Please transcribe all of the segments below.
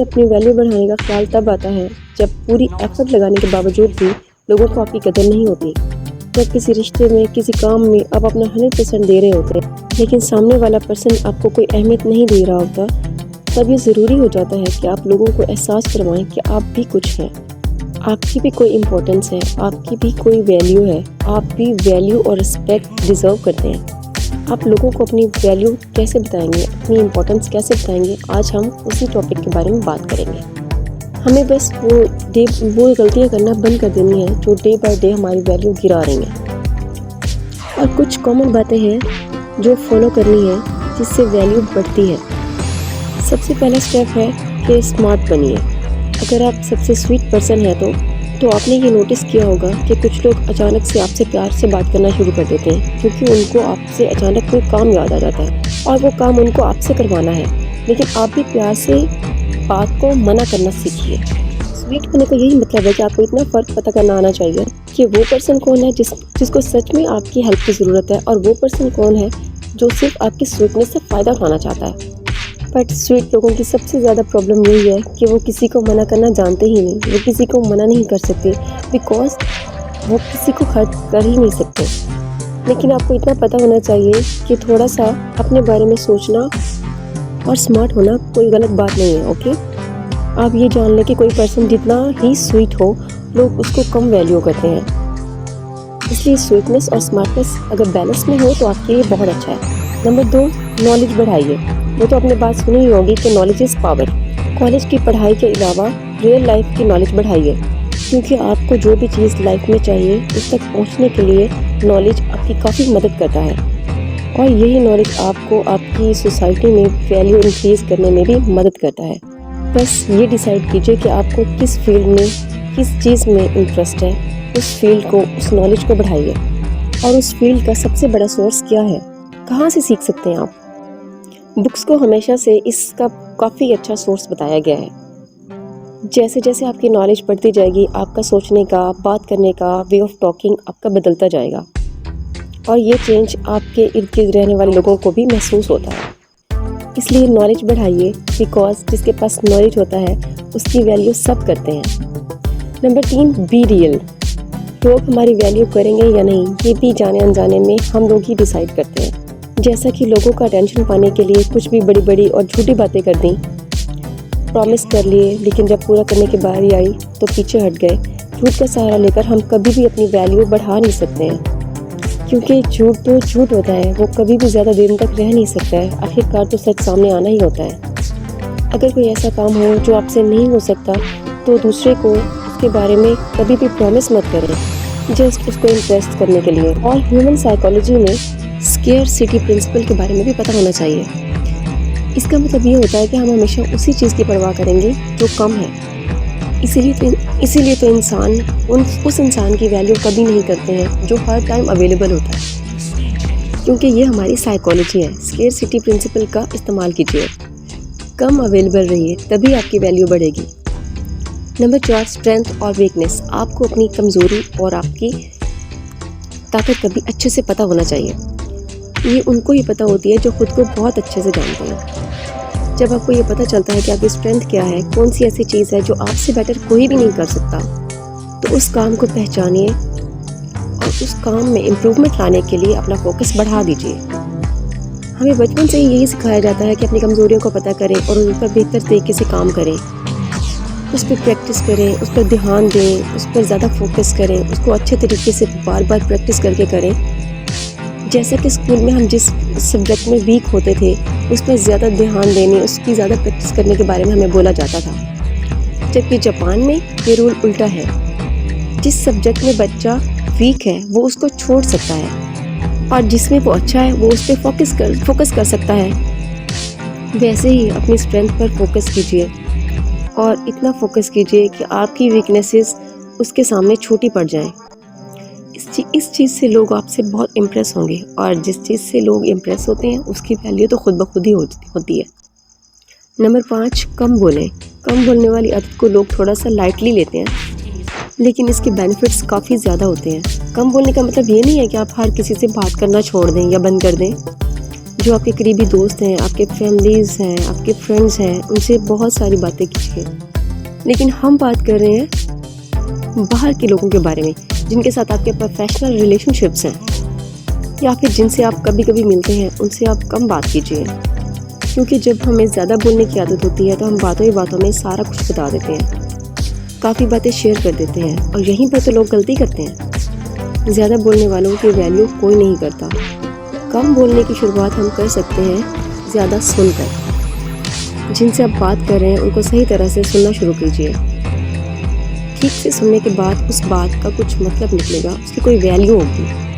में अपनी वैल्यू बढ़ाने का ख्याल तब आता है जब पूरी एफर्ट लगाने के बावजूद भी लोगों को आपकी कदर नहीं होती। जब किसी रिश्ते में, किसी काम में आप अपना 100% दे रहे होते हैं, लेकिन सामने वाला पर्सन आपको कोई अहमियत नहीं दे रहा होता, तब ये ज़रूरी हो जाता है कि आप लोगों को एहसास करवाएं कि आप भी कुछ हैं, आपकी भी कोई इम्पोर्टेंस है, आपकी भी कोई वैल्यू है, आप भी वैल्यू और रिस्पेक्ट डिज़र्व करते हैं। आप लोगों को अपनी वैल्यू कैसे बताएंगे, अपनी इम्पोर्टेंस कैसे बताएंगे, आज हम उसी टॉपिक के बारे में बात करेंगे। हमें बस वो गलतियां करना बंद कर देनी है जो डे बाय डे हमारी वैल्यू गिरा रही हैं। और कुछ कॉमन बातें हैं जो फॉलो करनी है जिससे वैल्यू बढ़ती है। सबसे पहला स्टेप है कि स्मार्ट बनिए। अगर आप सबसे स्वीट पर्सन है तो आपने ये नोटिस किया होगा कि कुछ लोग अचानक से आपसे प्यार से बात करना शुरू कर देते हैं क्योंकि उनको आपसे अचानक कोई काम याद आ जाता है और वो काम उनको आपसे करवाना है। लेकिन आप भी प्यार से बात को मना करना सीखिए। स्वीट होने का यही मतलब है कि आपको इतना फ़र्क पता करना आना चाहिए कि वो पर्सन कौन है जिसको सच में आपकी हेल्प की ज़रूरत है और वो पर्सन कौन है जो सिर्फ आपकी स्वीटनेस से फ़ायदा उठाना चाहता है। बट स्वीट लोगों की सबसे ज़्यादा प्रॉब्लम यही है कि वो किसी को मना करना जानते ही नहीं। वो किसी को मना नहीं कर सकते बिकॉज वो किसी को हर्ट कर ही नहीं सकते। लेकिन आपको इतना पता होना चाहिए कि थोड़ा सा अपने बारे में सोचना और स्मार्ट होना कोई गलत बात नहीं है। ओके, आप ये जान लें कि कोई पर्सन जितना ही स्वीट हो लोग उसको कम वैल्यू करते हैं। इसलिए स्वीटनेस और स्मार्टनेस अगर बैलेंस में हो तो आपके लिए बहुत अच्छा है। नंबर 2, नॉलेज बढ़ाइए। वो तो आपने बात सुनी ही होगी कि नॉलेज इज़ पावर। कॉलेज की पढ़ाई के अलावा रियल लाइफ की नॉलेज बढ़ाइए क्योंकि आपको जो भी चीज़ लाइफ में चाहिए उस तक पहुंचने के लिए नॉलेज आपकी काफ़ी मदद करता है और यही नॉलेज आपको आपकी सोसाइटी में वैल्यू इंक्रीज़ करने में भी मदद करता है। बस ये डिसाइड कीजिए कि आपको किस फील्ड में, किस चीज़ में इंटरेस्ट है, उस फील्ड को, उस नॉलेज को बढ़ाइए। और उस फील्ड का सबसे बड़ा सोर्स क्या है, कहाँ से सीख सकते हैं आप? बुक्स को हमेशा से इसका काफ़ी अच्छा सोर्स बताया गया है। जैसे जैसे आपकी नॉलेज बढ़ती जाएगी, आपका सोचने का, बात करने का वे ऑफ टॉकिंग आपका बदलता जाएगा और ये चेंज आपके इर्द गिर्द रहने वाले लोगों को भी महसूस होता है। इसलिए नॉलेज बढ़ाइए बिकॉज जिसके पास नॉलेज होता है उसकी वैल्यू सब करते हैं। Number 3, be real. लोग हमारी वैल्यू करेंगे या नहीं ये भी जाने अनजाने में हम लोग ही डिसाइड करते हैं। जैसा कि लोगों का अटेंशन पाने के लिए कुछ भी बड़ी बड़ी और झूठी बातें कर दी, प्रॉमिस कर लिए लेकिन जब पूरा करने की बारी आई तो पीछे हट गए। झूठ का सहारा लेकर हम कभी भी अपनी वैल्यू बढ़ा नहीं सकते हैं क्योंकि झूठ तो झूठ होता है, वो कभी भी ज़्यादा दिन तक रह नहीं सकता है। आखिरकार तो सच सामने आना ही होता है। अगर कोई ऐसा काम हो जो आपसे नहीं हो सकता तो दूसरे को उसके बारे में कभी भी प्रॉमिस मत करें जस्ट उसको इम्प्रेस करने के लिए। और ह्यूमन साइकोलॉजी में स्केरसिटी प्रिंसिपल के बारे में भी पता होना चाहिए। इसका मतलब ये होता है कि हम हमेशा उसी चीज़ की परवाह करेंगे जो कम है। इसीलिए तो इंसान उस इंसान की वैल्यू कभी नहीं करते हैं जो हर टाइम अवेलेबल होता है, क्योंकि ये हमारी साइकोलॉजी है। स्केरसिटी प्रिंसिपल का इस्तेमाल कीजिए, कम अवेलेबल रहिए, तभी आपकी वैल्यू बढ़ेगी। नंबर 4, स्ट्रेंथ और वीकनेस। आपको अपनी कमज़ोरी और आपकी ताकत कभी अच्छे से पता होना चाहिए। ये उनको ही पता होती है जो खुद को बहुत अच्छे से जानते हैं। जब आपको ये पता चलता है कि आपकी स्ट्रेंथ क्या है, कौन सी ऐसी चीज़ है जो आपसे बेटर कोई भी नहीं कर सकता, तो उस काम को पहचानिए और उस काम में इम्प्रूवमेंट लाने के लिए अपना फोकस बढ़ा दीजिए। हमें बचपन से ही यही सिखाया जाता है कि अपनी कमज़ोरियों को पता करें और उन पर बेहतर तरीके से काम करें, उस पर प्रैक्टिस करें, उस पर ध्यान दें, उस पर ज़्यादा फोकस करें, उसको अच्छे तरीके से बार बार प्रैक्टिस करके करें। जैसा कि स्कूल में हम जिस सब्जेक्ट में वीक होते थे उस पर ज़्यादा ध्यान देने, उसकी ज़्यादा प्रैक्टिस करने के बारे में हमें बोला जाता था। जबकि जापान में ये रूल उल्टा है। जिस सब्जेक्ट में बच्चा वीक है वो उसको छोड़ सकता है और जिसमें वो अच्छा है वो उस पर फोकस कर सकता है। वैसे ही अपनी स्ट्रेंथ पर फोकस कीजिए और इतना फोकस कीजिए कि आपकी वीकनेसेस उसके सामने छोटी पड़ जाएं। इस चीज़ से लोग आपसे बहुत इम्प्रेस होंगे और जिस चीज़ से लोग इम्प्रेस होते हैं उसकी वैल्यू तो खुद ब खुद ही होती है। नंबर 5, कम बोलें। कम बोलने वाली आदत को लोग थोड़ा सा लाइटली लेते हैं, लेकिन इसके बेनिफिट्स काफ़ी ज़्यादा होते हैं। कम बोलने का मतलब ये नहीं है कि आप हर किसी से बात करना छोड़ दें या बंद कर दें। जो आपके करीबी दोस्त हैं, आपके फैमिलीज़ हैं, आपके फ्रेंड्स हैं, उनसे बहुत सारी बातें कीजिए। लेकिन हम बात कर रहे हैं बाहर के लोगों के बारे में, जिनके साथ आपके प्रोफेशनल रिलेशनशिप्स हैं या फिर जिनसे आप कभी-कभी मिलते हैं, उनसे आप कम बात कीजिए। क्योंकि जब हमें ज़्यादा बोलने की आदत होती है तो हम बातों ही बातों में सारा कुछ बता देते हैं, काफ़ी बातें शेयर कर देते हैं और यहीं पर तो लोग गलती करते हैं। ज़्यादा बोलने वालों की वैल्यू कोई नहीं करता। कम बोलने की शुरुआत हम कर सकते हैं ज़्यादा सुनकर। जिनसे आप बात कर रहे हैं उनको सही तरह से सुनना शुरू कीजिए। ठीक से सुनने के बाद उस बात का कुछ मतलब निकलेगा, उसकी कोई वैल्यू होगी।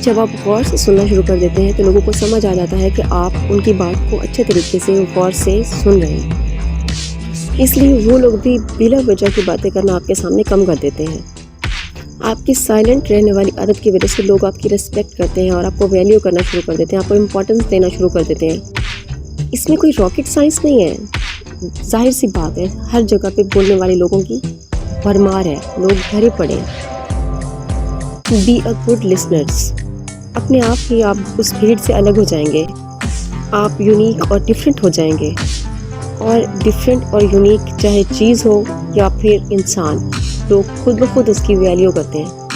जब आप गौर से सुनना शुरू कर देते हैं तो लोगों को समझ आ जाता है कि आप उनकी बात को अच्छे तरीके से गौर से सुन रहे हैं। इसलिए वो लोग भी बिला वजह की बातें करना आपके सामने कम कर देते हैं। आपकी साइलेंट रहने वाली आदत की वजह से लोग आपकी रिस्पेक्ट करते हैं और आपको वैल्यू करना शुरू कर देते हैं, आपको इम्पोर्टेंस देना शुरू कर देते हैं। इसमें कोई रॉकेट साइंस नहीं है। जाहिर सी बात है, हर जगह पे बोलने वाले लोगों की भरमार है, लोग भरे पड़े हैं। Be a good listeners. अपने आप ही आप उस भीड़ से अलग हो जाएंगे। आप यूनिक और डिफरेंट हो जाएंगे। और डिफरेंट और यूनिक चाहे चीज़ हो या फिर इंसान, लोग खुद ब खुद उसकी वैल्यू करते हैं।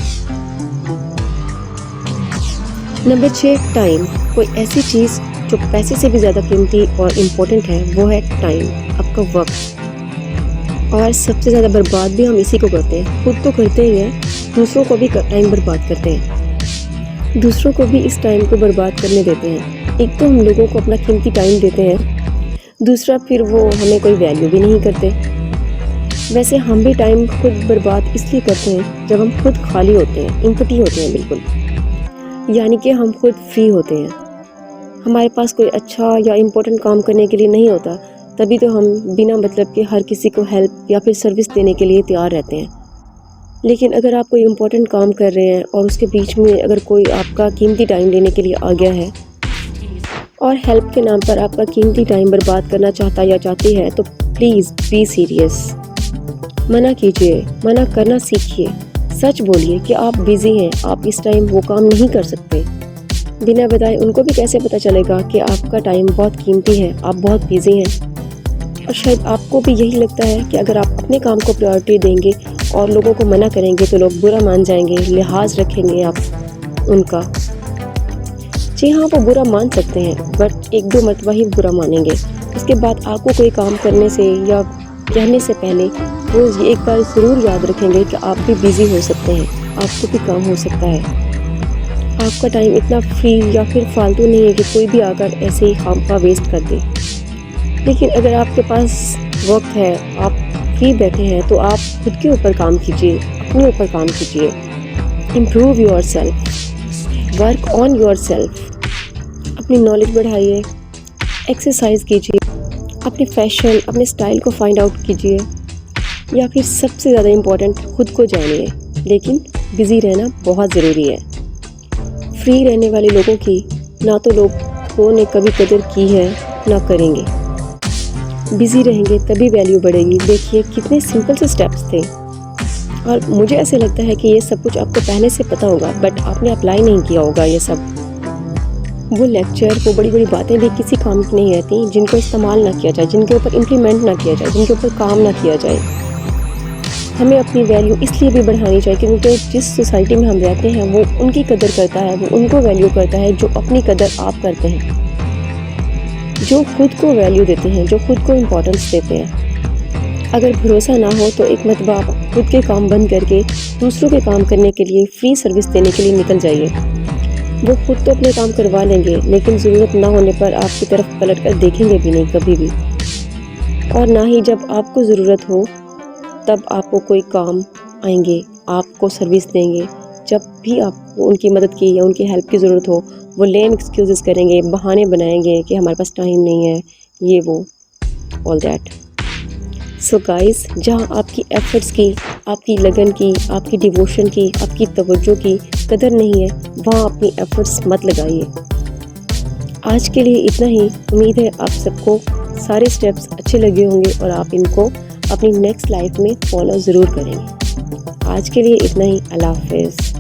Number 6, time. कोई ऐसी चीज़ जो पैसे से भी ज़्यादा कीमती और इम्पोर्टेंट है वो है टाइम, आपका वक्त। और सबसे ज़्यादा बर्बाद भी हम इसी को करते हैं। खुद तो करते ही हैं, दूसरों को भी टाइम बर्बाद करते हैं। दूसरों को भी इस टाइम को बर्बाद करने देते हैं। एक तो हम लोगों को अपना कीमती टाइम देते हैं, दूसरा फिर वो हमें कोई वैल्यू भी नहीं करते। वैसे हम भी टाइम खुद बर्बाद इसलिए करते हैं जब हम खुद खाली होते हैं, एम्प्टी होते हैं बिल्कुल, यानी कि हम खुद फ्री होते हैं। हमारे पास कोई अच्छा या इम्पोर्टेंट काम करने के लिए नहीं होता, तभी तो हम बिना मतलब के हर किसी को हेल्प या फिर सर्विस देने के लिए तैयार रहते हैं। लेकिन अगर आप कोई इम्पोर्टेंट काम कर रहे हैं और उसके बीच में अगर कोई आपका कीमती टाइम लेने के लिए आ गया है और हेल्प के नाम पर आपका कीमती टाइम बर्बाद करना चाहता या चाहती है, तो प्लीज़ बी सीरियस। मना कीजिए, मना करना सीखिए। सच बोलिए कि आप बिज़ी हैं, आप इस टाइम वो काम नहीं कर सकते। बिना बताए उनको भी कैसे पता चलेगा कि आपका टाइम बहुत कीमती है, आप बहुत बिज़ी हैं। और शायद आपको भी यही लगता है कि अगर आप अपने काम को प्रायोरिटी देंगे और लोगों को मना करेंगे तो लोग बुरा मान जाएंगे, लिहाज रखेंगे आप उनका। जी हाँ, वो बुरा मान सकते हैं, बट 1-2 मरतबा ही बुरा मानेंगे। उसके बाद आपको कोई काम करने से या कहने से पहले वो ये एक बार ज़रूर याद रखेंगे कि आप भी बिज़ी हो सकते हैं, आपको भी काम हो सकता है। आपका टाइम इतना फ्री या फिर फालतू नहीं है कि कोई भी आकर ऐसे ही खामखा वेस्ट कर दे। लेकिन अगर आपके पास वक्त है, आप फ्री बैठे हैं, तो आप खुद के ऊपर काम कीजिए, अपने ऊपर काम कीजिए। Improve your self, work on your self. अपनी नॉलेज बढ़ाइए, एक्सरसाइज कीजिए, अपने फैशन, अपने स्टाइल को फाइंड आउट कीजिए, या फिर सबसे ज़्यादा इम्पोर्टेंट, खुद को जानिए। लेकिन बिज़ी रहना बहुत ज़रूरी है। फ्री रहने वाले लोगों की ना तो लोगों ने कभी कदर की है ना करेंगे। बिज़ी रहेंगे तभी वैल्यू बढ़ेगी। देखिए कितने सिंपल से स्टेप्स थे, और मुझे ऐसे लगता है कि ये सब कुछ आपको पहले से पता होगा, बट आपने अप्लाई नहीं किया होगा ये सब। वो लेक्चर, वो बड़ी बड़ी बातें भी किसी काम की नहीं रहती जिनको इस्तेमाल ना किया जाए, जिनके ऊपर इम्प्लीमेंट ना किया जाए, जिनके ऊपर काम ना किया जाए। हमें अपनी वैल्यू इसलिए भी बढ़ानी चाहिए क्योंकि जिस सोसाइटी में हम रहते हैं वो उनकी कदर करता है, वो उनको वैल्यू करता है जो अपनी कदर आप करते हैं, जो खुद को वैल्यू देते हैं, जो खुद को इम्पोर्टेंस देते हैं। अगर भरोसा ना हो तो एक मरतबा आप खुद के काम बंद करके दूसरों के काम करने के लिए, फ्री सर्विस देने के लिए निकल जाइए। वो खुद तो अपने काम करवा लेंगे, लेकिन ज़रूरत ना होने पर आपकी तरफ पलट कर देखेंगे भी नहीं कभी भी। और ना ही जब आपको ज़रूरत हो तब आपको कोई काम आएंगे, आपको सर्विस देंगे। जब भी आपको उनकी मदद की या उनकी हेल्प की ज़रूरत हो, वो लेम एक्सक्यूज़ेस करेंगे, बहाने बनाएंगे कि हमारे पास टाइम नहीं है, ये वो, ऑल दैट। सो गाइस, जहाँ आपकी एफ़र्ट्स की, आपकी लगन की, आपकी डिवोशन की, आपकी तवज्जो की कदर नहीं है, वहाँ अपनी एफ़र्ट्स मत लगाइए। आज के लिए इतना ही। उम्मीद है आप सबको सारे स्टेप्स अच्छे लगे होंगे और आप इनको अपनी नेक्स्ट लाइफ में फॉलो ज़रूर करेंगे। आज के लिए इतना ही। अल्लाह हाफ़िज़।